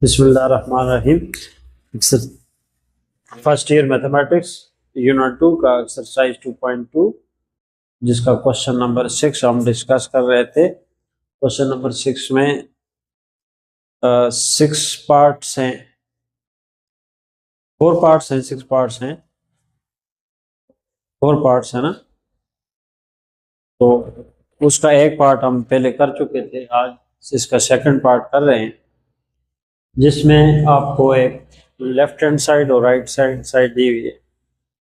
बिस्मिल्लाहिर्रहमानिर्रहीम। First year mathematics unit 2 का exercise 2.2 जिसका क्वेश्चन नंबर 6 हम डिस्कस कर रहे थे। क्वेश्चन नंबर 6 में 6 पार्ट्स हैं, 4 पार्ट्स हैं, 6 पार्ट्स हैं, 4 पार्ट्स है ना। तो उसका एक पार्ट हम पहले कर चुके थे, आज इसका सेकंड पार्ट कर रहे हैं, जिसमें आपको एक लेफ्ट हैंड साइड और राइट साइड दी हुई है।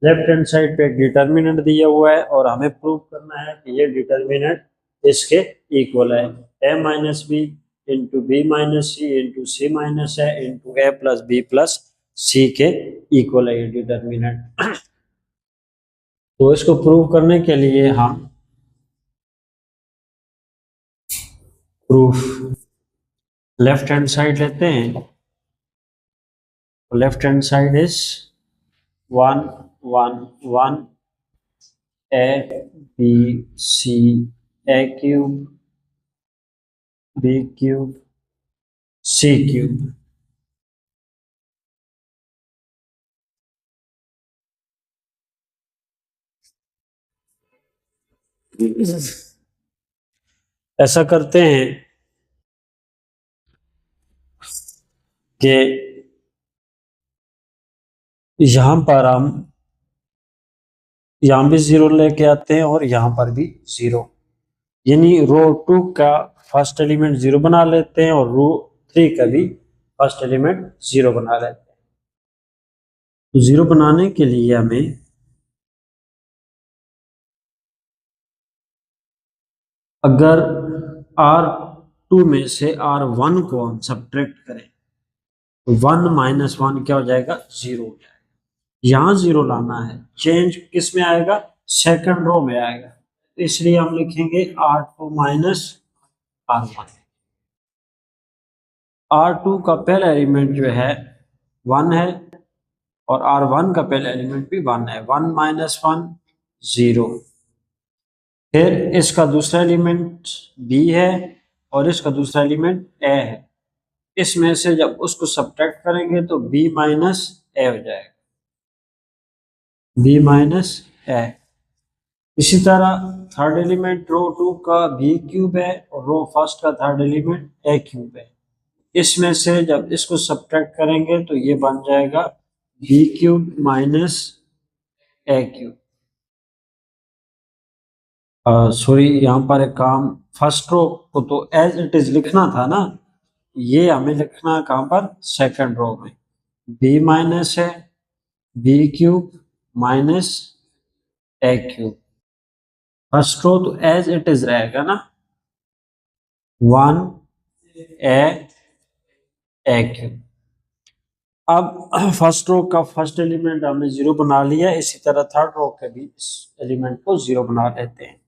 लेफ्ट हैंड साइड पे एक डिटर्मिनेंट दिया हुआ है और हमें प्रूव करना है कि ये डिटर्मिनेंट इसके इक्वल है। a minus B into b minus c into C minus है into a plus B plus c के इक्वल है ये डिटर्मिनेंट। तो इसको प्रूव करने के लिए हम प्रूफ लेफ्ट हैंड साइड लेते हैं। Left hand side is 1 1 1 a b c a cube b cube c cube. ऐसा करते हैं कि यहां पर हम यहां भी 0 लेके आते हैं और यहां पर भी 0, यानी रो 2 का फर्स्ट एलिमेंट 0 बना लेते हैं और रो 3 का भी फर्स्ट एलिमेंट 0 बना लेते हैं। तो 0 बनाने के लिए हमें अगर R2 में से R1 को हम सब्ट्रैक्ट करें तो 1 माइनस 1 क्या हो जाएगा, 0 हो जाएगा। यहां 0 लाना है, चेंज किस में आएगा, सेकंड रो में आएगा, तो इसलिए हम लिखेंगे R2 माइनस R1। R2 का पहला एलिमेंट जो है 1 है और R1 का पहला एलिमेंट भी 1 है। 1 माइनस 1 0। फिर इसका दूसरा एलिमेंट b है और इसका दूसरा एलिमेंट a है। इसमें से जब उसको सब्ट्रैक्ट करेंगे तो b माइनस a हो जाएगा, b माइनस a। इसी तरह थर्ड एलिमेंट रो 2 का b क्यूब है और रो फर्स्ट का थर्ड एलिमेंट a क्यूब है। इसमें से जब इसको सब्ट्रैक्ट करेंगे तो ये बन जाएगा b cube minus a cube. Sorry, यहाँ पर एक काम, फर्स्ट रो को तो एज इट इज लिखना था ना, ये हमें लिखना है कहाँ पर, सेकंड रो में। b माइनस है b cube minus a cube. First row तो एज इट इज रहेगा ना, 1 a क्यूब। अब फर्स्ट रो का फर्स्ट एलिमेंट हमने 0 बना लिया, इसी तरह थर्ड रो के भी इस एलिमेंट को 0 बना लेते हैं।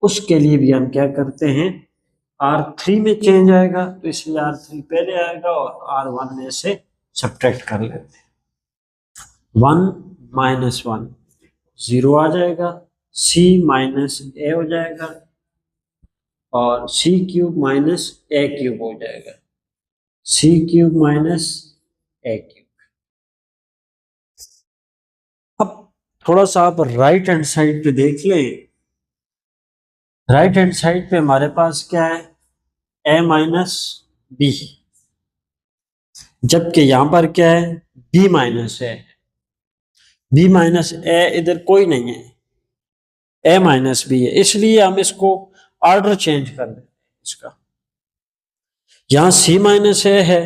उसके लिए भी हम क्या करते हैं, R3 में चेंज आएगा तो इसलिए R3 पहले आएगा और R1 में से सब्ट्रैक्ट कर लेते हैं। 1 माइनस 1 0 आ जाएगा, c माइनस a हो जाएगा और c cube minus a cube हो जाएगा, c cube minus a cube. अब थोड़ा सा आप राइट हैंड साइड पे देख लें। राइट हैंड साइड पे हमारे पास क्या है, a माइनस बी, जबकि यहां पर क्या है, b माइनस है। b माइनस a इधर कोई नहीं है, a माइनस बी है, इसलिए हम इसको ऑर्डर चेंज कर देते हैं इसका। यहां c माइनस a है,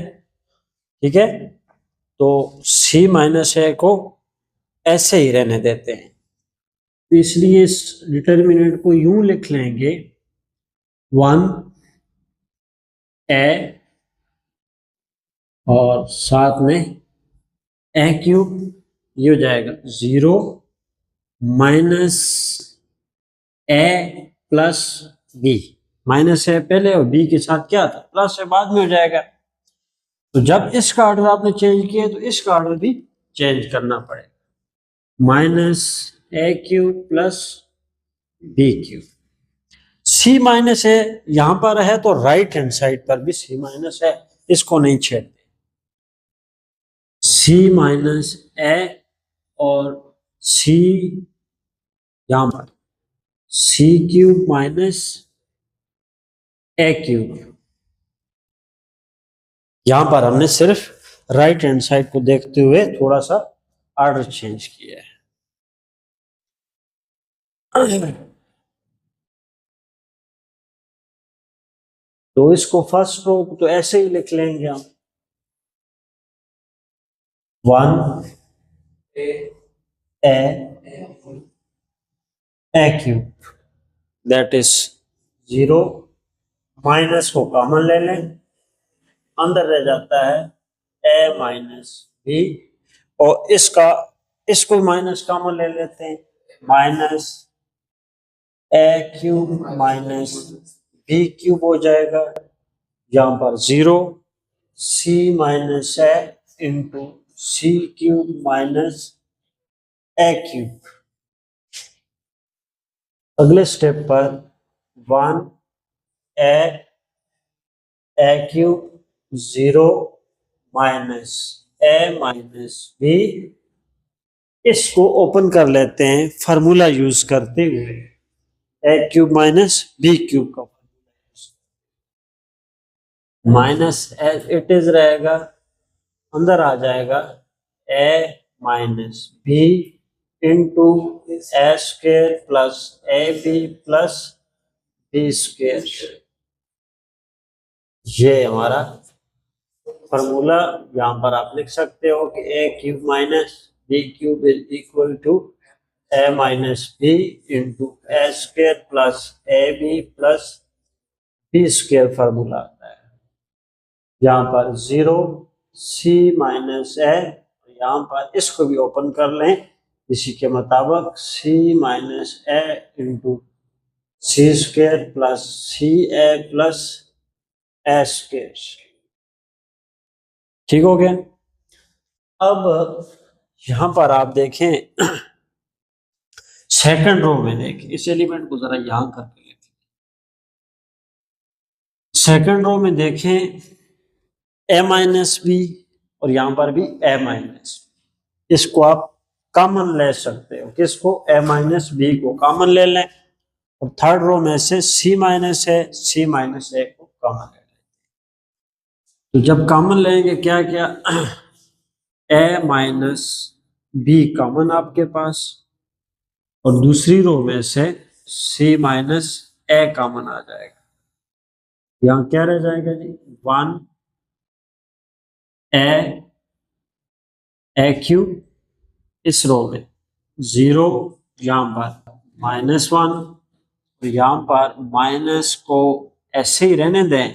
ठीक है, तो c माइनस a को ऐसे ही रहने देते हैं। तो इसलिए इस डिटर्मिनेंट को यूं लिख लेंगे, 1 a और साथ में a क्यूब, ये हो जाएगा 0 minus a plus b। Minus है पहले और b के साथ क्या था, प्लस है, बाद में हो जाएगा। तो जब इसका ऑर्डर आपने चेंज किया तो इसका ऑर्डर भी चेंज करना पड़ेगा, minus a cube plus b cube. C minus है यहां पर है तो राइट हैंड साइड पर भी सी माइनस है, इसको नहीं छेड़ते। सी माइनस ए और सी यहां पर सी क्यूब माइनस ए क्यूब, यहां पर हमने सिर्फ राइट हैंड साइड को देखते हुए थोड़ा सा ऑर्डर चेंज किया है। तो इसको फर्स्ट रो तो ऐसे ही लिख लेंगे हम, 1 A cube that is 0, minus को कॉमन ले लें, अंदर रह जाता है ए माइनस बी, और इसको माइनस कॉमन ले लेते हैं, minus A cube minus B cube हो जाएगा, यहां पर 0, C minus A into C cube minus A cube. अगले स्टेप पर 1 A cube 0 minus A minus B, इसको ओपन कर लेते हैं फार्मूला यूज करते हुए, A cube minus B cube का माइनस इट इज रहेगा, अंदर आ जाएगा A minus B into A square plus A B plus B square. ये हमारा फॉर्मूला, यहां पर आप लिख सकते हो कि A cube minus B cube is equal to A minus B into A square plus A B plus B square formula आता है। यहाँ पर 0 सी माइनस ए, यहाँ पर इसको भी ओपन कर लें इसी के मुताबिक, सी minus A into C square plus C a plus A square. ठीक हो गया। अब यहां पर आप देखें सेकंड रो में देखें, इस एलिमेंट को जरा यहां करके लिखें। सेकंड रो में देखें ए माइनस बी और यहां पर भी ए माइनस, इसको आप कॉमन ले सकते हो, किसको, ए माइनस बी को कॉमन ले लें, और थर्ड रो में से सी माइनस है सी माइनस ए को कॉमन ले लें। तो जब कॉमन लेंगे क्या क्या, ए माइनस बी कॉमन आपके पास, और दूसरी रो में से सी माइनस ए कॉमन आ जाएगा, यहां क्या रह जाएगा जी, 1 ए क्यूब, इस रो में 0, यहां पर -1, यहां पर माइनस को ऐसे ही रहने दें,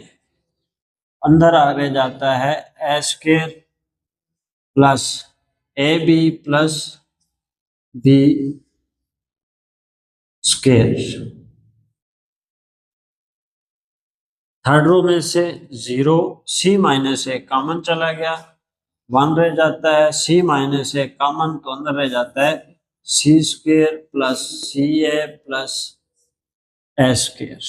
अंदर आगे जाता है A square plus A B plus B square. Third row में से 0 सी माइनस ए कॉमन चला गया, 1 रह जाता है, सी माइनस ए कॉमन तो अंदर रह जाता है C square plus C a plus A square.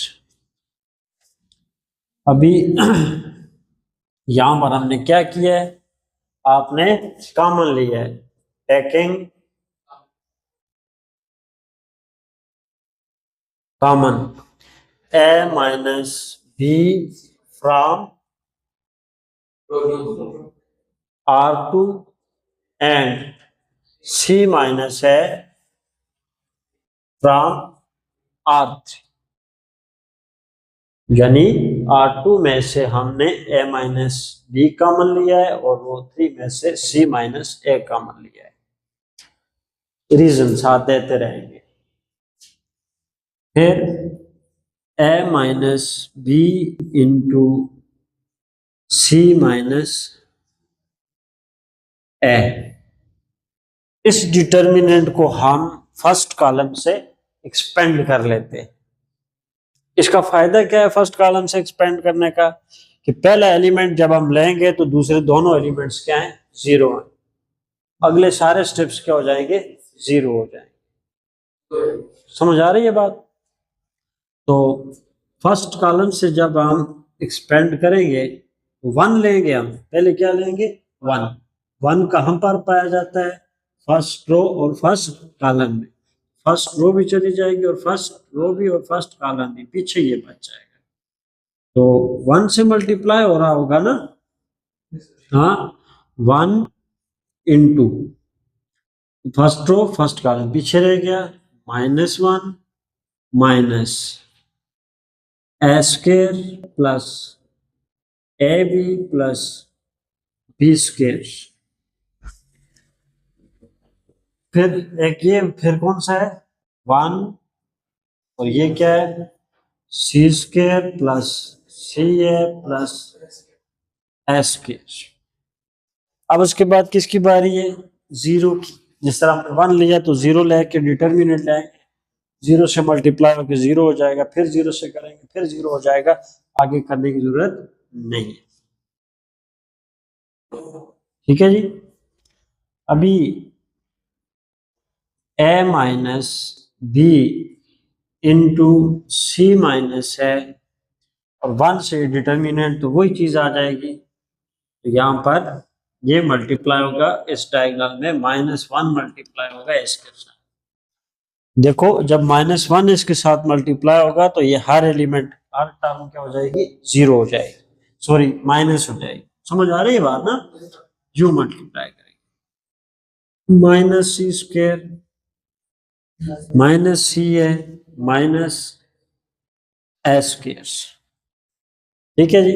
अभी यहां पर हमने क्या किया है, आपने कॉमन लिया है, taking common A minus B from R2 and C minus A from R3, यानी R2 में से हमने A माइनस बी कॉमन लिया है और रो 3 में से C माइनस ए कॉमन लिया है। रीजन साथ देते रहेंगे। फिर A minus B into C minus A, इस डिटर्मिनेंट को हम फर्स्ट कॉलम से एक्सपेंड कर लेते हैं। इसका फायदा क्या है फर्स्ट कॉलम से एक्सपेंड करने का, कि पहला एलिमेंट जब हम लेंगे तो दूसरे दोनों एलिमेंट्स क्या हैं, 0 हैं, अगले सारे स्टेप्स क्या हो जाएंगे, 0 हो जाएंगे। समझ आ रही है बात। तो फर्स्ट कॉलम से जब हम एक्सपेंड करेंगे 1 लेंगे, हम पहले क्या लेंगे 1। 1 कहाँ पर पाया जाता है, फर्स्ट रो और फर्स्ट कॉलम में। फर्स्ट रो भी चली जाएगी और फर्स्ट रो भी और फर्स्ट कॉलम भी, पीछे ये बच जाएगा। तो 1 से मल्टीप्लाई हो रहा होगा ना, हाँ 1 into first row first column, पीछे रह गया -1 minus A square plus A B plus B square. फिर एक ये फिर कौन सा है 1, और ये क्या है सी square plus C a plus A square. अब उसके बाद किसकी बारी है, 0 की। जिस तरह हमने 1 लिया तो 0 लेके डिटर्मिनेंट लाएंगे, 0 से मल्टीप्लाई होकर 0 हो जाएगा, फिर 0 से करेंगे फिर 0 हो जाएगा, आगे करने की जरूरत नहीं है। ठीक है जी। अभी ए माइनस बी इंटू सी माइनस है और 1 से डिटर्मिनेंट, तो वही चीज आ जाएगी। तो यहाँ पर ये मल्टीप्लाई होगा इस डायगोनल में, -1 मल्टीप्लाई होगा इसके साथ। देखो जब -1 इसके साथ मल्टीप्लाई होगा तो ये हर एलिमेंट हर टर्म क्या हो जाएगी 0 हो जाएगी, सॉरी माइनस हो जाएगी। समझ आ रही है बात ना, यू मल्टीप्लाई करेंगे minus C square minus C A minus A square. ठीक है जी।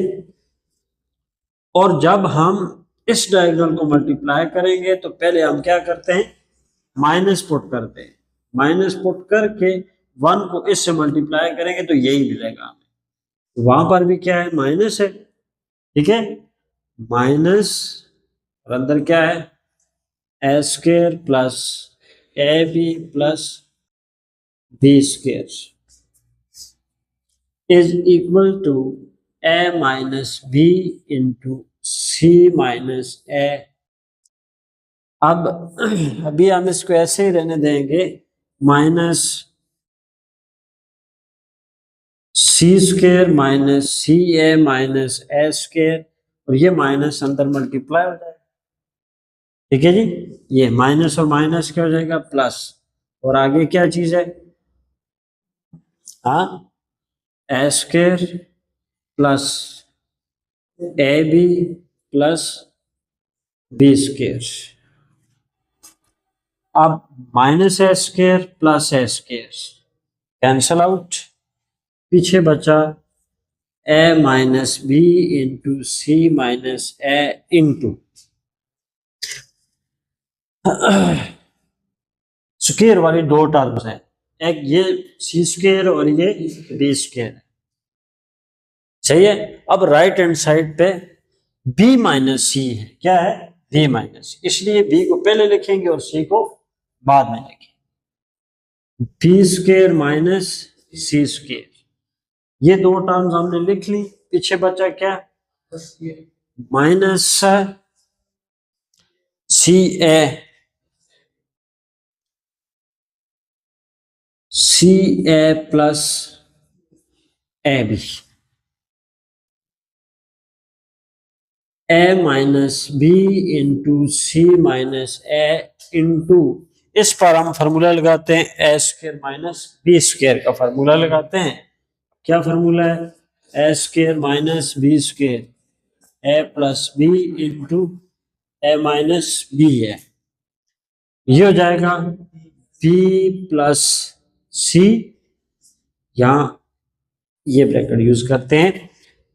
और जब हम इस डायगोनल को मल्टीप्लाई करेंगे तो पहले हम क्या करते हैं माइनस पुट करते हैं, माइनस पुट करके 1 को इससे मल्टीप्लाई करेंगे तो यही मिलेगा हमें। वहां पर भी क्या है माइनस है, ठीक है, माइनस और अंदर क्या है ए square plus A B plus B square is equal to A minus B into C minus A. अब अभी हम इसको ऐसे ही रहने देंगे minus C square minus C A minus A square, और ये माइनस अंदर मल्टीप्लाई हो जाएगा। ठीक है जी, ये माइनस और माइनस क्या हो जाएगा प्लस, और आगे क्या चीज है हाँ A square plus A B plus B square. अब minus A square plus A square cancel out, पीछे बचा A minus B into C minus A into square वाली दो टर्म्स हैं, एक ये सी स्क्वायर और ये बी स्क्वायर है। सही है। अब राइट हैंड साइड पे बी माइनस सी है, क्या है बी माइनस, इसलिए बी को पहले लिखेंगे और सी को बाद में लिखेंगे। बी स्क्वायर माइनस सी स्क्वायर, ये दो टर्म्स हमने लिख ली, पीछे बचा क्या minus C a plus A B, a minus B into C minus A into, इस पर हम फार्मूला लगाते हैं a square minus B square का फार्मूला लगाते हैं। क्या फार्मूला है ए square minus B square a plus B into A minus b है, ये हो जाएगा बी प्लस सी, यहां ये ब्रैकेट यूज करते हैं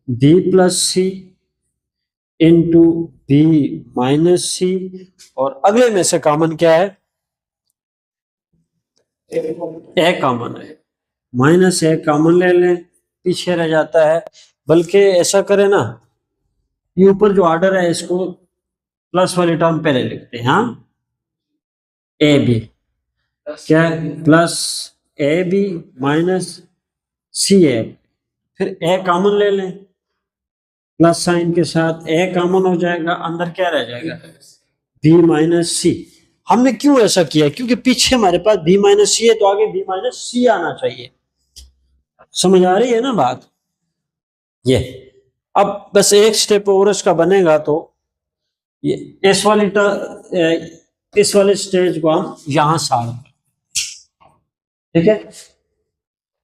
बी प्लस सी इंटू बी माइनस सी, और अगले में से कॉमन क्या है ए कॉमन है, माइनस ए कॉमन ले लें, पीछे रह जाता है। बल्कि ऐसा करें ना, ये ऊपर जो ऑर्डर है इसको प्लस वाली टर्म पहले लिखते हैं, हाँ ए बी क्या है प्लस ए बी माइनस सी ए, फिर ए कॉमन ले लें प्लस साइन के साथ, ए कॉमन हो जाएगा, अंदर क्या रह जाएगा बी माइनस सी। हमने क्यों ऐसा किया, क्योंकि पीछे हमारे पास बी माइनस सी है तो आगे बी माइनस सी आना चाहिए। समझ आ रही है ना बात? ये अब बस एक स्टेप और इसका बनेगा, तो ये इस वाले स्टेज को हम यहां सॉल्व, ठीक है?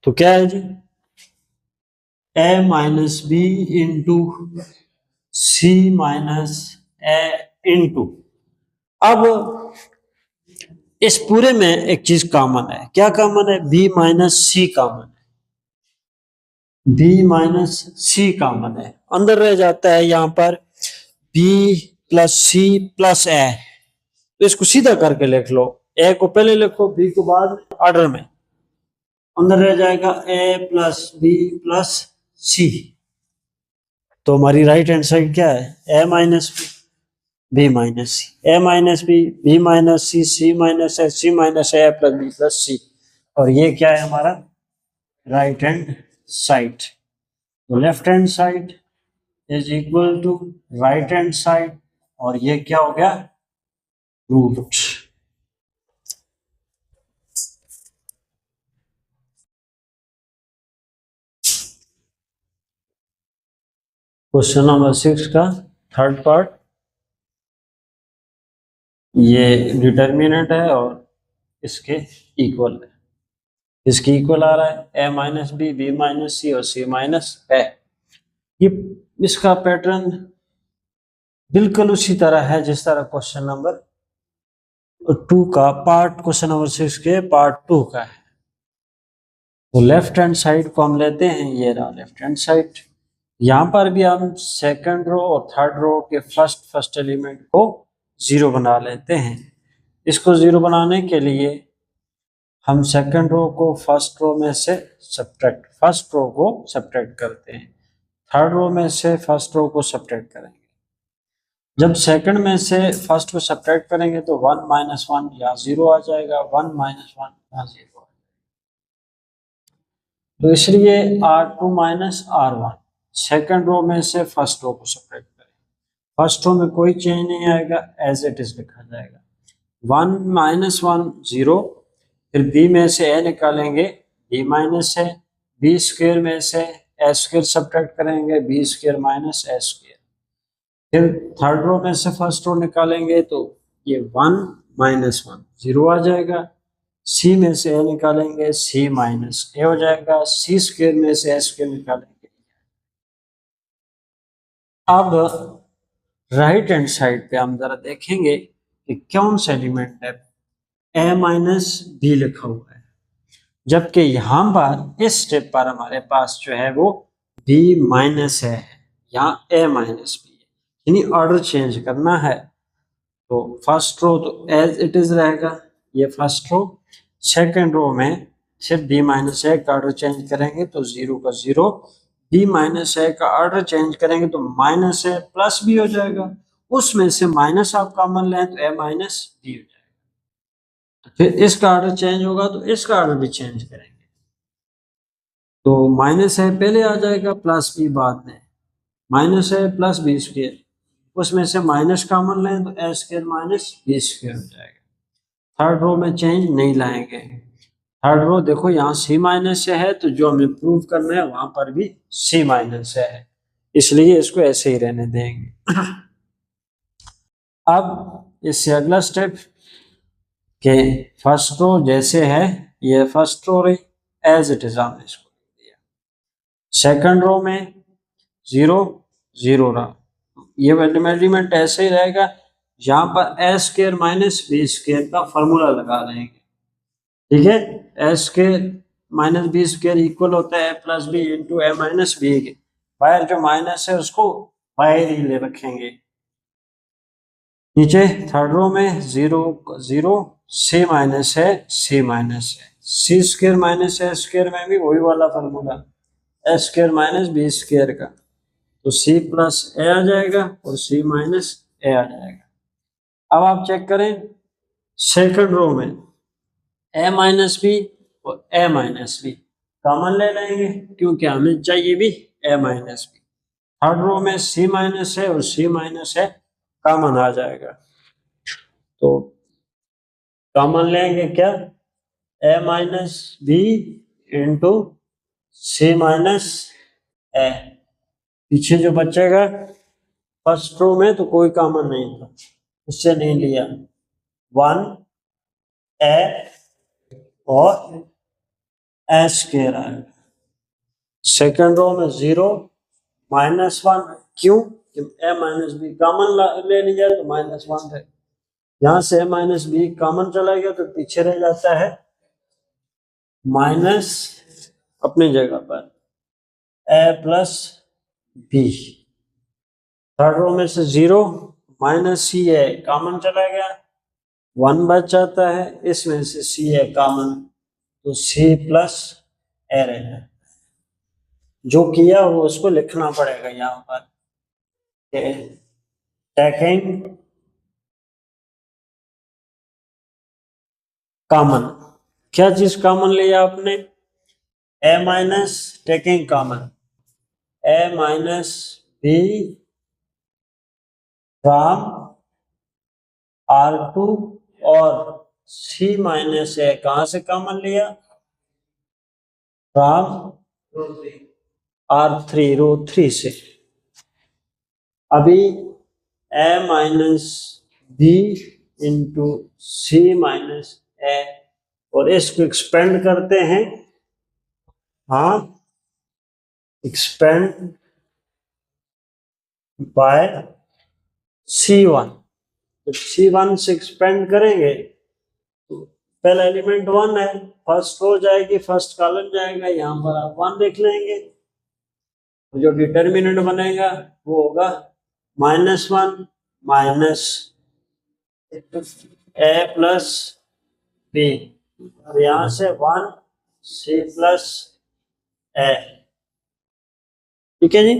तो क्या है जी, a minus B into C minus A into, अब इस पूरे में एक चीज कॉमन है। क्या कॉमन है? बी माइनस सी कॉमन है, बी माइनस सी कॉमन है। अंदर रह जाता है यहां पर बी प्लस सी प्लस ए, तो इसको सीधा करके लिख लो। ए को पहले लिखो, बी को बाद में, ऑर्डर में। अंदर रह जाएगा A plus B plus C. तो हमारी राइट हैंड साइड क्या है? A minus B minus C, A minus B minus C minus A, C minus A plus B plus C. और ये क्या है हमारा? Right hand side. तो left hand side is equal to right hand side, और ये क्या हो गया? रूट। क्वेश्चन नंबर 6 का थर्ड पार्ट, ये डिटर्मिनेंट है और इसके इक्वल है। इसकी इक्वल आ रहा है ए माइनस बी माइनस सी और सी माइनस ए। ये इसका पैटर्न बिल्कुल उसी तरह है जिस तरह क्वेश्चन नंबर 2 का पार्ट, क्वेश्चन नंबर 6 के पार्ट 2 का है। तो लेफ्ट हैंड साइड को हम लेते हैं, ये रहा लेफ्ट हैंड साइड। यहां पर भी हम सेकंड रो और थर्ड रो के फर्स्ट एलिमेंट को जीरो बना लेते हैं। इसको जीरो बनाने के लिए हम सेकंड रो को फर्स्ट रो में से फर्स्ट रो को सब्ट्रैक्ट करते हैं, थर्ड रो में से फर्स्ट रो को सब्ट्रैक्ट करेंगे। जब सेकंड में से फर्स्ट को सब्ट्रैक्ट करेंगे तो 1 माइनस 1 यहाँ जीरो आ जाएगा, 1 माइनस 1 यहाँ जीरो आ जाएगा। तो इसलिए R2 minus R1 second row में से फर्स्ट रो को सब्ट्रैक्ट करें। फर्स्ट रो में कोई चेंज नहीं आएगा, एज इट इज लिखा जाएगा। 1 माइनस 1 0, फिर बी में से ए निकालेंगे, बी माइनस है, बी स्क्वायर में से ए स्क्वायर सब्ट्रैक्ट करेंगे, बी स्क्वायर माइनस ए स्क्वायर। फिर थर्ड रो में से फर्स्ट रो निकालेंगे तो ये 1 माइनस 1 0 आ जाएगा। सी में से ए निकालेंगे, सी माइनस ए हो जाएगा। सी स्क्वायर में से ए स्क्वायर निकालेंगे। अब राइट हैंड साइड पे हम जरा देखेंगे कि कौन सा एलिमेंट है ए माइनस बी लिखा हुआ है, जबकि यहां पर इस स्टेप पर हमारे पास जो है वो बी माइनस है, यहाँ ए माइनस बी है, यानी ऑर्डर चेंज करना है। तो फर्स्ट रो तो एज इट इज रहेगा, ये फर्स्ट रो। सेकंड रो में सिर्फ बी माइनस ए का ऑर्डर चेंज करेंगे तो जीरो का जीरो, बी माइनस ए का ऑर्डर चेंज करेंगे तो माइनस ए प्लस बी हो जाएगा। उसमें से माइनस आप कॉमन लें तो ए माइनस बी हो जाएगा। फिर इसका ऑर्डर चेंज होगा तो इसका ऑर्डर भी चेंज करेंगे, तो माइनस ए पहले आ जाएगा, प्लस बी बाद में। Minus A plus B square, उसमें से माइनस कॉमन लें तो ए स्क्वायर माइनस बी स्क्वायर हो जाएगा। थर्ड रो में चेंज नहीं लाएंगे। थर्ड रो देखो यहाँ सी माइनस से है, तो जो हमें प्रूव करना है वहां पर भी सी माइनस से है, इसलिए इसको ऐसे ही रहने देंगे। अब इससे अगला स्टेप के फर्स्ट रो जैसे है, ये फर्स्ट रो रही एज इट इज, हमने इसको दिया। सेकंड रो में 0 0 रहा, ये एलिमेंट ऐसे ही रहेगा। यहाँ पर A square minus B square का फॉर्मूला लगा देंगे, ठीक है? ए स्क्वायर माइनस बी स्क्वायर इक्वल होता है A plus B into A minus B के। बाहर जो माइनस है उसको बाहर ही ले रखेंगे। नीचे थर्ड रो में 0 0, सी माइनस है, सी माइनस है, सी स्क्वायर माइनस ए स्क्वायर में भी वही वाला फॉर्मूला, ए स्क्वायर माइनस बी स्क्वायर का, तो सी प्लस ए आ जाएगा और सी माइनस ए आ जाएगा। अब आप चेक करें सेकंड रो में ए माइनस बी और ए माइनस बी कॉमन ले लेंगे, क्योंकि हमें चाहिए भी ए माइनस बी। थर्ड रो में सी माइनस है और सी माइनस है कॉमन आ जाएगा, तो कॉमन लेंगे क्या? ए माइनस बी इंटू सी माइनस ए। पीछे जो बचेगा फर्स्ट रो में तो कोई कॉमन नहीं था, उससे नहीं लिया। 1 ए और ए स्क्वायर आएगा। सेकेंड रो में 0 -1, क्यों? ए माइनस बी कॉमन ले लिया तो -1 है। यहां से ए माइनस बी कॉमन चला गया तो पीछे रह जाता है माइनस अपनी जगह पर ए प्लस बी। थर्ड रो में से 0 माइनस सी है कॉमन चला गया, 1 बच जाता है, इसमें से सी है कॉमन तो सी प्लस ए रहेगा। जो किया वो उसको लिखना पड़ेगा यहाँ पर। टेकिंग कॉमन, क्या चीज कॉमन लिया आपने? A minus taking common A minus B from R2 और सी माइनस ए कहां से कॉमन लिया? फ्रॉम R3 रो 3 से। अभी ए माइनस बी इंटू सी माइनस ए और इसको एक्सपेंड करते हैं। हाँ, एक्सपेंड बाय C1। तो C1 से एक्सपेंड करेंगे तो पहला एलिमेंट 1 है, फर्स्ट रो जाएगी, फर्स्ट कॉलम जाएगा, यहाँ पर आप 1 देख लेंगे। जो डिटर्मिनेंट बनेगा वो होगा -1 माइनस ए प्लस बी, और यहां से 1 सी प्लस ए। ठीक है जी।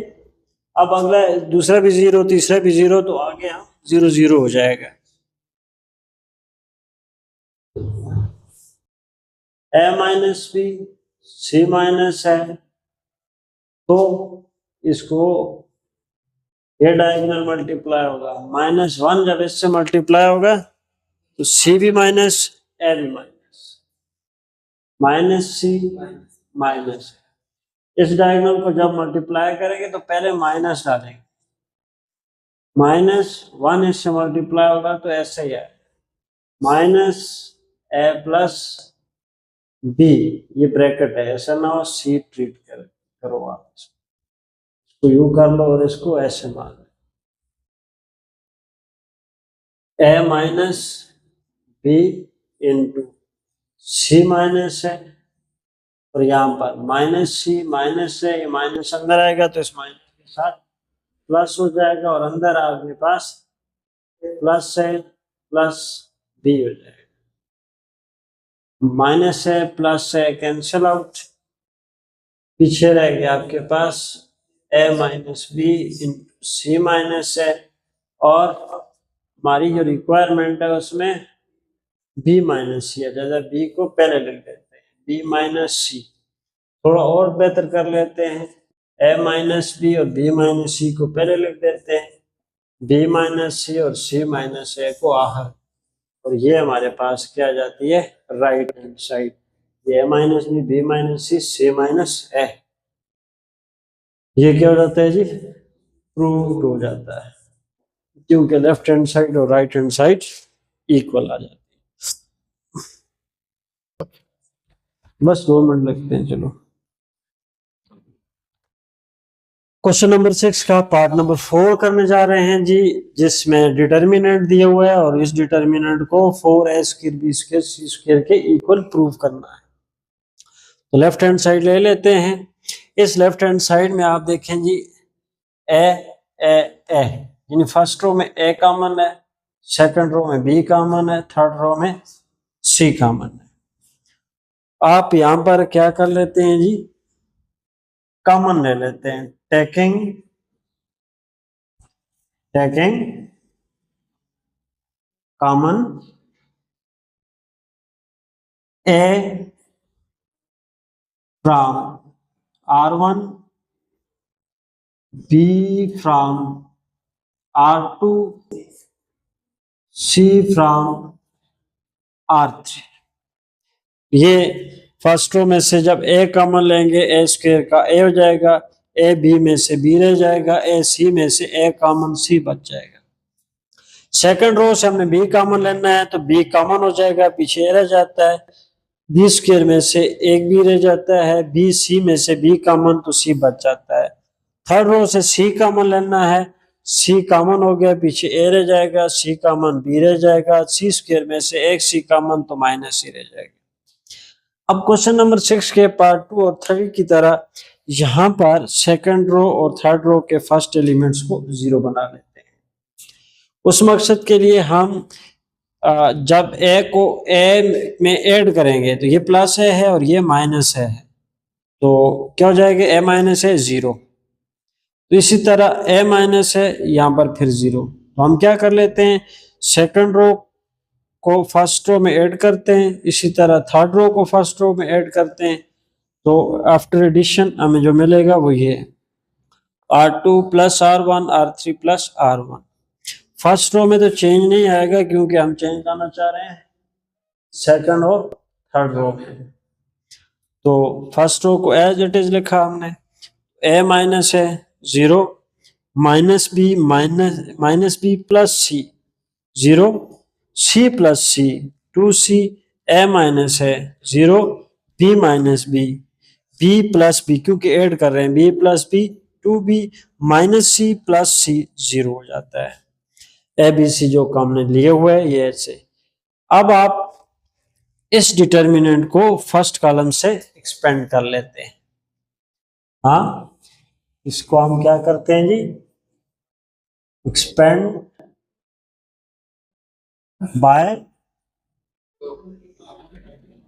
अब अगला दूसरा भी 0, तीसरा भी 0, तो आगे हम 0 0 हो जाएगा। A minus B C minus है, तो इसको ये डायगोनल मल्टीप्लाई होगा, -1 जब इससे मल्टीप्लाई होगा तो सी भी माइनस ए भी माइनस, माइनस सी माइनस। इस डायगोनल को जब मल्टीप्लाई करेंगे तो पहले माइनस डालेंगे, -1 इससे मल्टीप्लाई होगा तो ऐसे ही है माइनस ए प्लस बी, ये ब्रैकेट है, ऐसा ना हो सी ट्रीट करो आप इसको यू कर लो और इसको ऐसे मान लो। ए माइनस बी इंटू सी माइनस है, और यहाँ पर माइनस सी माइनस है, ये माइनस अंदर आएगा तो इस माइनस के साथ प्लस हो जाएगा, और अंदर आपके पास प्लस है प्लस बी हो जाएगा। माइनस है प्लस है कैंसिल आउट, पीछे रह गया आपके पास ए माइनस बी इंटू सी माइनस है, और हमारी जो रिक्वायरमेंट है उसमें बी माइनस सी है, जैसे बी को पहले लिख देते हैं बी माइनस सी। थोड़ा और बेहतर कर लेते हैं, ए माइनस बी और बी माइनस सी को पहले लिख देते हैं, बी माइनस सी और सी माइनस ए को आखिर, और ये हमारे पास क्या आ जाती है राइट हैंड साइड, ये ए minus B minus C minus ए, ये क्या हो जाता है जी प्रूव्ड हो जाता है, क्योंकि लेफ्ट हैंड साइड और राइट हैंड साइड इक्वल आ जाती है। बस 2 मिनट लगते हैं। चलो क्वेश्चन नंबर 6 का पार्ट नंबर 4 करने जा रहे हैं जी, जिसमें डिटर्मिनेंट दिया हुआ है और इस डिटर्मिनेंट को 4a square b square c square के इक्वल प्रूव करना है। तो लेफ्ट हैंड साइड ले लेते हैं। इस लेफ्ट हैंड साइड में आप देखें जी ए ए ए, यानी फर्स्ट रो में ए कॉमन है, सेकंड रो में बी कॉमन है, थर्ड रो में सी कॉमन है। आप यहां पर क्या कर लेते हैं जी कॉमन ले लेते हैं, taking common A from R1 B from R2 C from R3। ये फर्स्ट रो में से जब ए कॉमन लेंगे ए स्क्वायर का ए हो जाएगा, ए बी में से बी रह जाएगा, ए सी में से ए कॉमन सी बच जाएगा। सेकंड रो से हमने बी कॉमन लेना है तो बी कॉमन हो जाएगा, पीछे ए रह जाता है, बी स्क्वायर में से एक बी रह जाता है, बी सी में से बी कॉमन तो सी बच जाता है। थर्ड रो से सी कॉमन लेना है, सी कॉमन हो गया, पीछे ए रह जाएगा, सी कॉमन बी रह जाएगा, सी स्क्वायर में से एक सी कॉमन तो माइनस सी रह जाएगा। अब क्वेश्चन नंबर 6 के पार्ट 2 और 3 की तरह यहाँ पर सेकंड रो और थर्ड रो के फर्स्ट एलिमेंट्स को जीरो बना लेते हैं। उस मकसद के लिए हम जब ए को ए में ऐड करेंगे तो ये प्लस है और ये माइनस है, तो क्या हो जाएगा, ए माइनस है जीरो। तो इसी तरह ए माइनस है, यहाँ पर फिर जीरो। तो हम क्या कर लेते हैं, सेकंड रो को फर्स्ट रो में ऐड करते हैं, इसी तरह थर्ड रो को फर्स्ट रो में ऐड करते हैं। तो आफ्टर एडिशन हमें जो मिलेगा वो ये R2 plus R1 R3 plus R1। First row में तो चेंज नहीं आएगा क्योंकि हम चेंज करना चाह रहे हैं सेकंड और थर्ड रो में। तो फर्स्ट रो को एज इट इज लिखा हमने, ए माइनस है zero, minus B plus C zero, C plus C 2c, A minus है zero, B minus B, B plus B क्योंकि ऐड कर रहे हैं, B plus B 2b minus C plus C zero हो जाता है। A B C जो हमने लिए हुए है ये ऐसे। अब आप इस डिटर्मिनेंट को फर्स्ट कॉलम से एक्सपेंड कर लेते हैं। हाँ, इसको हम क्या करते हैं जी, expand by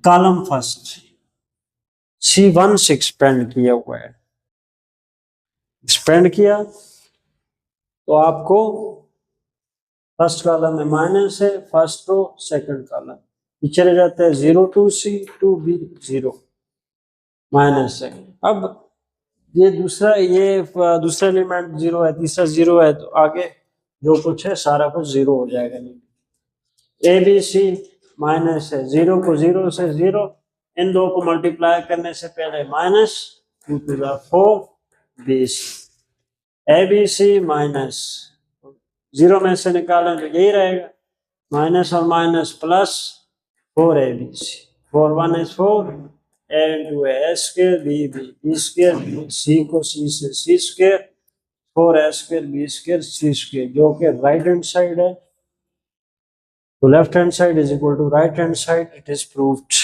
column first. C1 से एक्सपेंड किया हुआ है, एक्सपेंड किया तो आपको फर्स्ट कॉलम में माइनस है, फर्स्ट रो सेकंड कॉलम पीछे रह जाता है 0 2c 2b 0 माइनस है। अब ये दूसरा एलिमेंट 0 है, तीसरा 0 है, तो आगे जो कुछ है सारा कुछ 0 हो जाएगा। नहीं, ए बी सी माइनस है, 0 को 0 से 0, इन दो को मल्टीप्लाई करने से पहले minus 2 to the 4 20, A B C minus 0 में से निकालें तो यही रहेगा, माइनस और minus plus 4 A B C, 4 1 is 4, A into A square B square, C को सी से C square, 4 A square B square C square, जो कि राइट हैंड साइड है। तो left hand side is equal to right hand side, it is proved.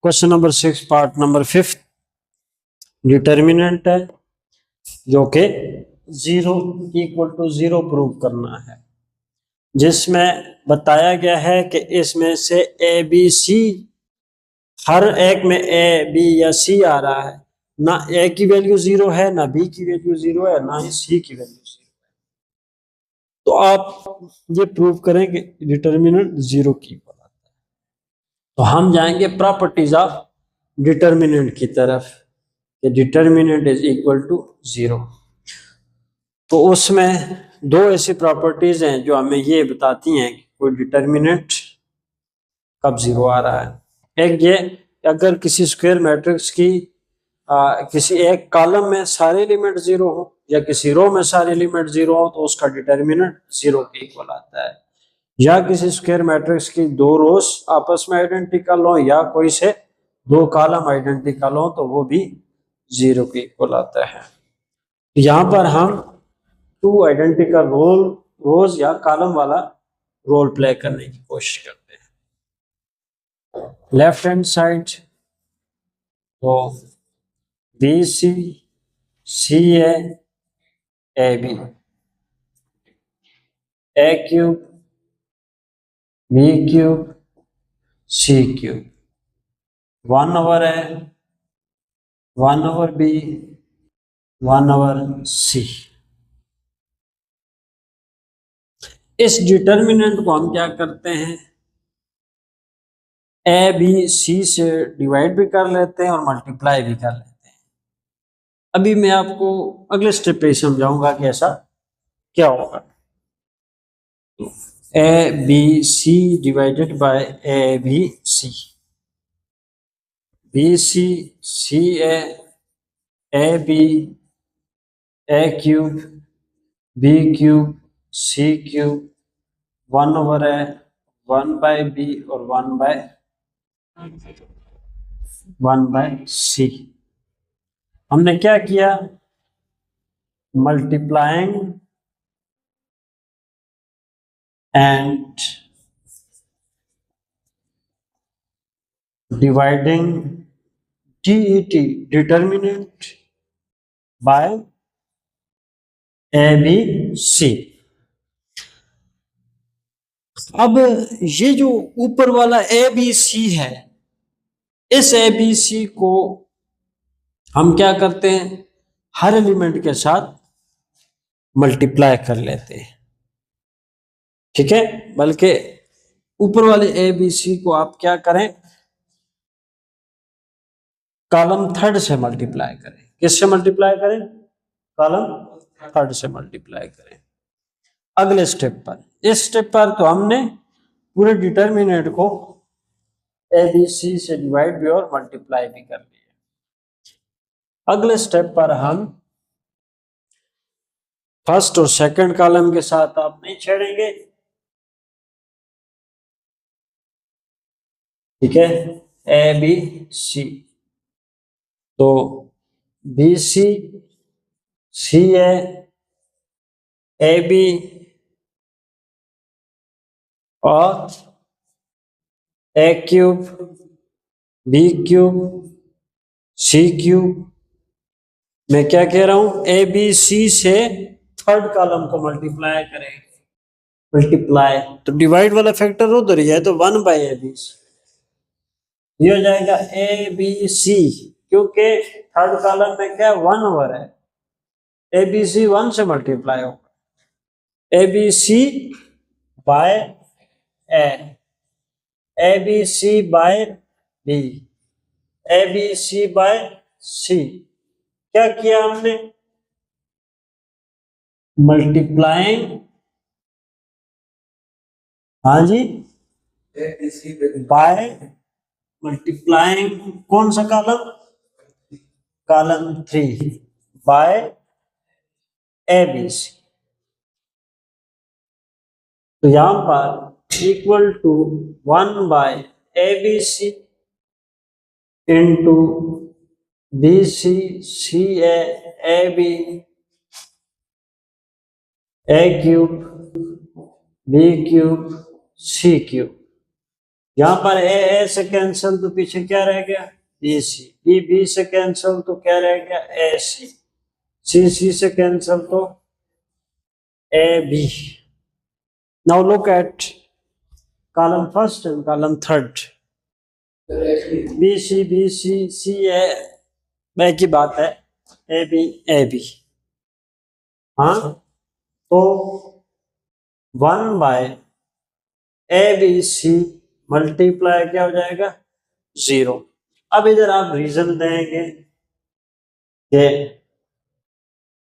Question number 6 part number 5 determinant है जो कि 0 equal to 0 prove करना है, जिसमें बताया गया है कि इसमें से ए बी सी हर एक में ए बी या सी आ रहा है, ना ए की वैल्यू 0 है, ना बी की वैल्यू 0 है, ना ही सी की वैल्यू 0 है। तो आप ये प्रूव करें कि डिटर्मिनेंट 0 की इक्वल आता है। तो हम जाएंगे प्रॉपर्टीज ऑफ डिटर्मिनेंट की तरफ, डिटर्मिनेंट इज इक्वल टू 0। तो उसमें दो ऐसी प्रॉपर्टीज हैं जो हमें ये बताती हैं कि कोई डिटर्मिनेंट कब 0 आ रहा है। एक ये, अगर किसी स्क्वायर मैट्रिक्स की किसी एक कॉलम में सारे एलिमेंट 0 हो या किसी रो में सारे एलिमेंट 0 हो तो उसका डिटर्मिनेंट 0 के इक्वल आता है, या किसी स्क्वायर मैट्रिक्स की दो रोज आपस में आइडेंटिकल हो या कोई से दो कॉलम आइडेंटिकल हो तो वो भी 0 के इक्वल आता है। यहाँ पर हम टू आइडेंटिकल रोज या कॉलम वाला रोल प्ले करने की कोशिश करते हैं। लेफ्ट हैंड साइड तो B C C A B, A cube B cube C cube, 1 over A 1 over B 1 over C. इस डिटर्मिनेंट को हम क्या करते हैं, ए बी सी से डिवाइड भी कर लेते हैं और मल्टीप्लाई भी कर लेते हैं। अभी मैं आपको अगले स्टेप पे समझाऊंगा कि ऐसा क्या होगा। A B c divided by a B c, b C C A B A cube B cube C cube 1 over a 1/b और 1/c। हमने क्या किया, multiplying and dividing DET determinant by ABC। अब ये जो ऊपर वाला ABC है, इस ABC को हम क्या करते हैं, हर एलिमेंट के साथ मल्टीप्लाई कर लेते हैं, ठीक है। बल्कि ऊपर वाले ABC को आप क्या करें, कॉलम थर्ड से मल्टीप्लाई करें। किससे मल्टीप्लाई करें, कॉलम थर्ड से मल्टीप्लाई करें। अगले स्टेप पर, इस स्टेप पर तो हमने पूरे डिटर्मिनेंट को ABC से डिवाइड भी और मल्टीप्लाई भी कर लिया। अगले स्टेप पर हम फर्स्ट और सेकंड कॉलम के साथ आप नहीं छेड़ेंगे, ठीक है। ABC, तो BC CA AB और A cube B cube C cube. मैं क्या कह रहा हूं, ABC से थर्ड कॉलम को मल्टीप्लाई करें, मल्टीप्लाई तो डिवाइड वाला फैक्टर उधर ही है, तो 1/ABC ये हो जाएगा ABC, क्योंकि थर्ड कॉलम में क्या 1 ओवर है, ABC 1 से मल्टीप्लाई होगा, ABC by A, ABC by B, ABC by C। क्या किया हमने, मल्टीप्लाइंग, हाँ जी, बाय मल्टीप्लाइंग कौन सा कॉलम, कॉलम 3 बाय ABC। तो यहां पर equal to 1/ABC into BC CA AB A cube B cube C cube. यहां पर A से कैंसिल तो पीछे क्या रह गया, BC, B से कैंसिल तो क्या रह गया, AC, C से कैंसिल तो AB। Now look at column first and column third, BC CA मैं की बात है, AB। हाँ, तो 1/ABC मल्टीप्लाई क्या हो जाएगा, 0। अब इधर आप रीजन देंगे कि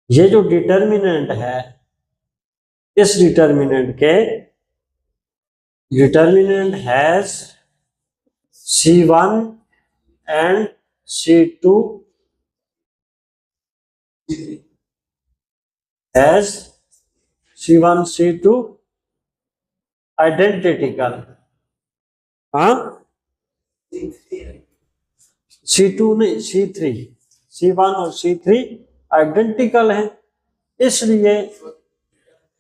ये जो डिटर्मिनेंट है, इस determinant has C1 and C2 has C1 C2 identical, हाँ C2 नहीं C3, C1 और C3 आइडेंटिकल हैं, इसलिए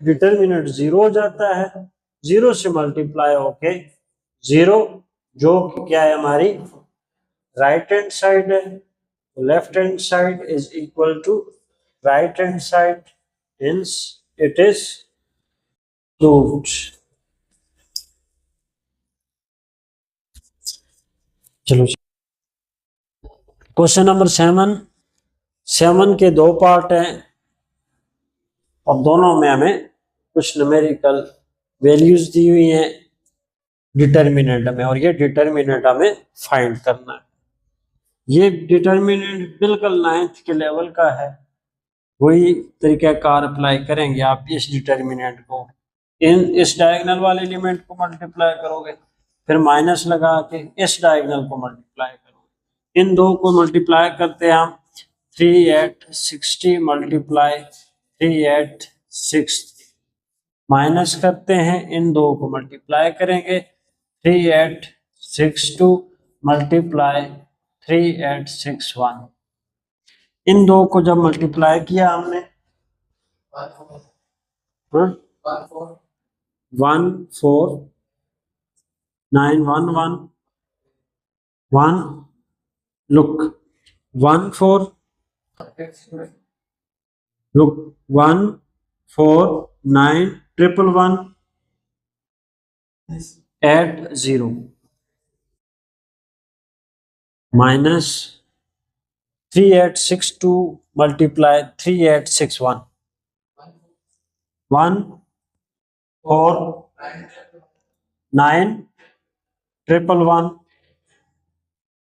डिटर्मिनेंट 0 हो जाता है। 0 से मल्टीप्लाई होके 0, जो क्या है हमारी राइट हैंड साइड है, left hand side is equal to right hand side, hence it is proved। चलो क्वेश्चन नंबर 7 के 2 पार्ट हैं और दोनों में हमें कुछ न्यूमेरिकल वैल्यूज दी हुई हैं डिटर्मिनेंट में, और ये डिटर्मिनेंट हमें फाइंड करना है। ये डिटर्मिनेंट बिल्कुल 9th के लेवल का है, वही तरीकाकार अप्लाई करेंगे आप इस डिटर्मिनेंट को। इस डायगोनल वाले एलिमेंट को मल्टीप्लाई करोगे, फिर माइनस लगा के इस डायगोनल को मल्टीप्लाई करोगे। इन दो को मल्टीप्लाई करते हैं हम, 3 8 60 मल्टीप्लाई 3 8 60, माइनस करते हैं, इन दो को मल्टीप्लाई करेंगे, 3 8 6 2 मल्टीप्लाई 3 8 6 1। इन दो को जब मल्टीप्लाई किया हमने, 1 4 9 1 1 1, look 1 4, look 1 4 9 1 1 8 0 minus 3 8 6 2 multiply 3 8 6 1, 1 4 9 1 1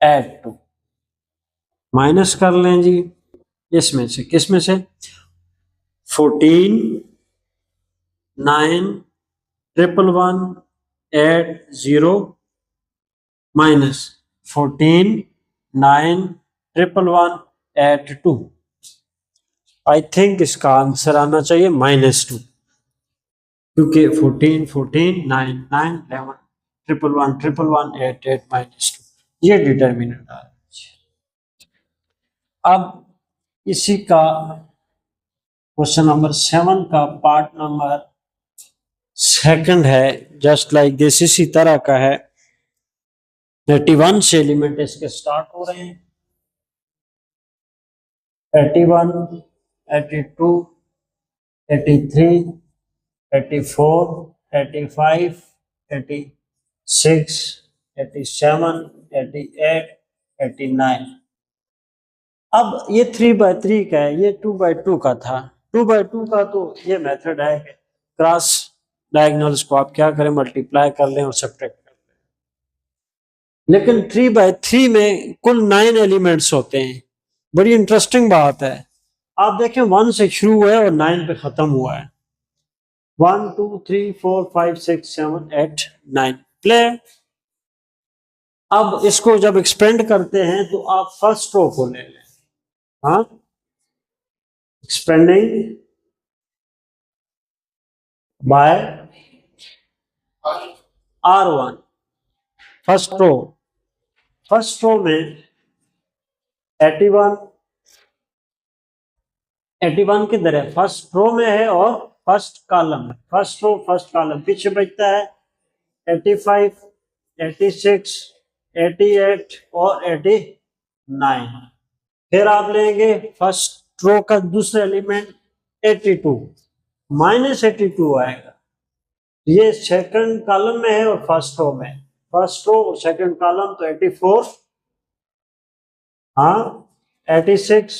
8 2। Minus कर लें जी इसमें से, किस में से, 14 9 1 1 8 0 माइनस 14 9 1 1 8 2। आई थिंक इसका आंसर आना चाहिए -2, क्योंकि 14 14 9 9 11 1 1 1 1 8 8 -2, ये डिटर्मिनेंट आ रहा है। अब इसी का क्वेश्चन नंबर 7 का पार्ट नंबर 2 है, जस्ट लाइक दिस, इसी तरह का है। 81 से एलिमेंट इसके स्टार्ट हो रहे हैं, 81 82 83 84 85 86 87 88 89। अब ये 3/3 का है, ये 2/2 का था। 2/2 का तो ये मेथड है कि क्रॉस डायगोनल्स को आप क्या करें, मल्टीप्लाई कर लें और सब्ट्रैक्ट कर लें। लेकिन 3/3 में कुल 9 एलिमेंट्स होते हैं। बड़ी इंटरेस्टिंग बात है, आप देखें 1 से शुरू हुआ है और 9 पे खत्म हुआ है। 1 2 3 4 5 6 7 8 9 प्ले। अब इसको जब एक्सपेंड करते हैं तो आप फर्स्ट रो को ले लें, हाँ, expanding bye R1, first row में 81 किधर है, फर्स्ट रो में है और फर्स्ट कॉलम में, फर्स्ट रो फर्स्ट कॉलम, पीछे बचता है 85 86 88 और 89। फिर आप लेंगे फर्स्ट रो का दूसरा एलिमेंट 82, -82 आएगा। ये सेकंड कॉलम में है और फर्स्ट रो में, फर्स्ट रो और सेकंड कॉलम, तो 84, हाँ 86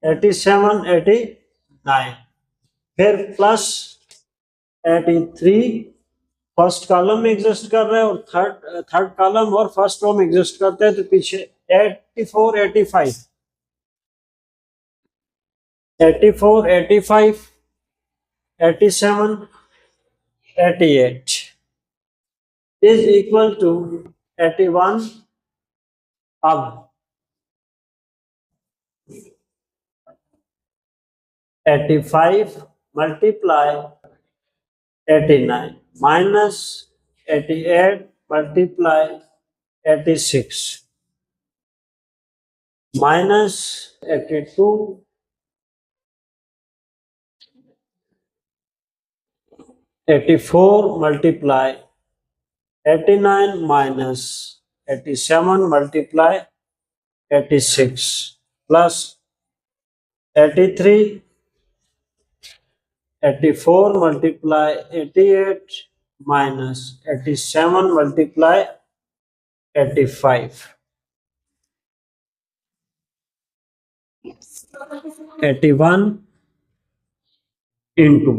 87 89, फिर प्लस 83 फर्स्ट कॉलम में एग्जिस्ट कर रहा है और थर्ड कॉलम और फर्स्ट रो में एग्जिस्ट करते हैं, तो पीछे 84 85 84 85 87 88 is equal to 81। अब 85 multiply 89 minus 88 multiply 86 minus 82 84 multiply 89 minus 87 multiply 86 plus 83 84 multiply 88 minus 87 multiply 85, 81 into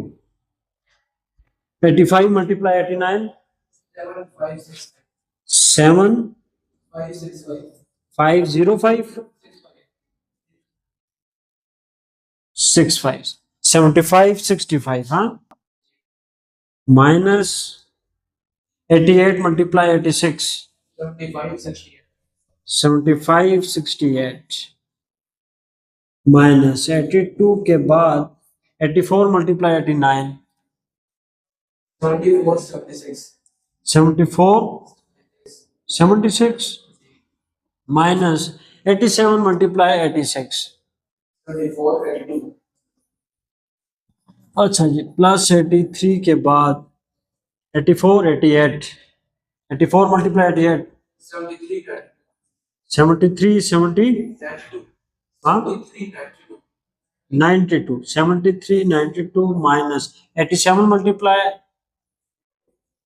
85 multiply 89 7 5 6 5 505 65 75 65, हाँ, माइनस 88 मल्टीप्लाई 86 75 68 माइनस 82 के बाद 84 मल्टीप्लाई 89 74 76 माइनस 87 मल्टीप्लाई 86, अच्छा जी, प्लस 83 के बाद 84 88 84 मल्टीप्लाई 88 73 70, हाँ, 92 73 92 माइनस 87 मल्टीप्लाई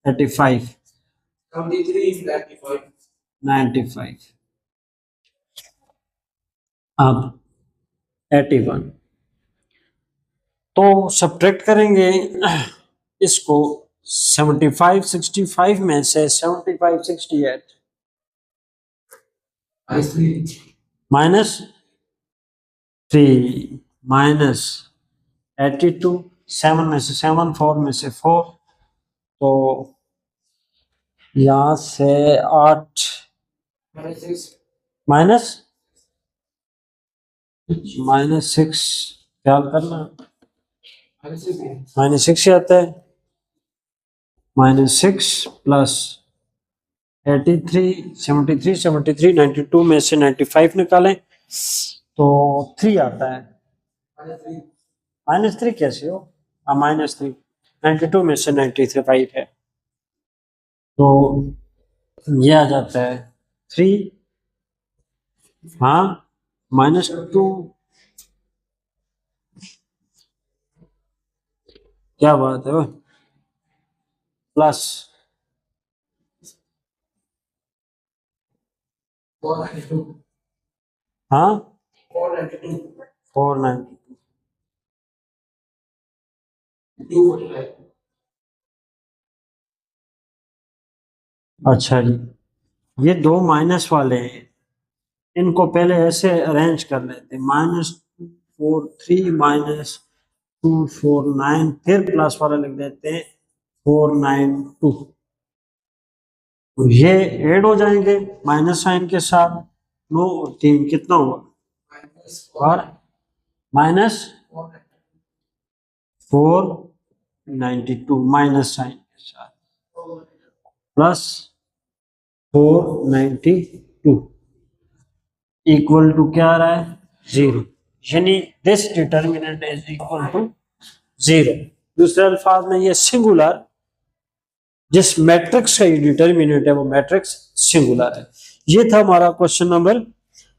85 95, अब 81, तो सब्ट्रैक्ट करेंगे इसको 75 65 में से 75 68 माइनस 3 माइनस 82 7 में से 7 4 में से 4, तो यहाँ से 8 माइनस 6, ख्याल करना -6 आता है, -6 प्लस 83 73 73 92 में से 95 निकालें तो 3 आता है, -3 कैसे हो, -3 92 में से 95 है, तो ये आ जाता है 3, हाँ, -2, क्या बात है वो, प्लस 492, हाँ 492, अच्छा जी, ये दो माइनस वाले हैं, इनको पहले ऐसे अरेंज कर लेते, -43 -249, फिर प्लस वाला लिख देते हैं 492, ये ऐड हो जाएंगे माइनस साइन के साथ, 9 और 3 कितना हुआ, और -492 माइनस साइन के साथ प्लस 492 इक्वल टू क्या आ रहा है, 0, यानी this determinant is equal to 0। दूसरे अल्फाज में ये सिंगुलर, जिस मैट्रिक्स का ये डिटर्मिनेंट है वो मैट्रिक्स सिंगुलर है। ये था हमारा क्वेश्चन नंबर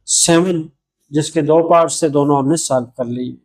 7, जिसके 2 पार्ट्स थे, दोनों हमने सॉल्व कर ली।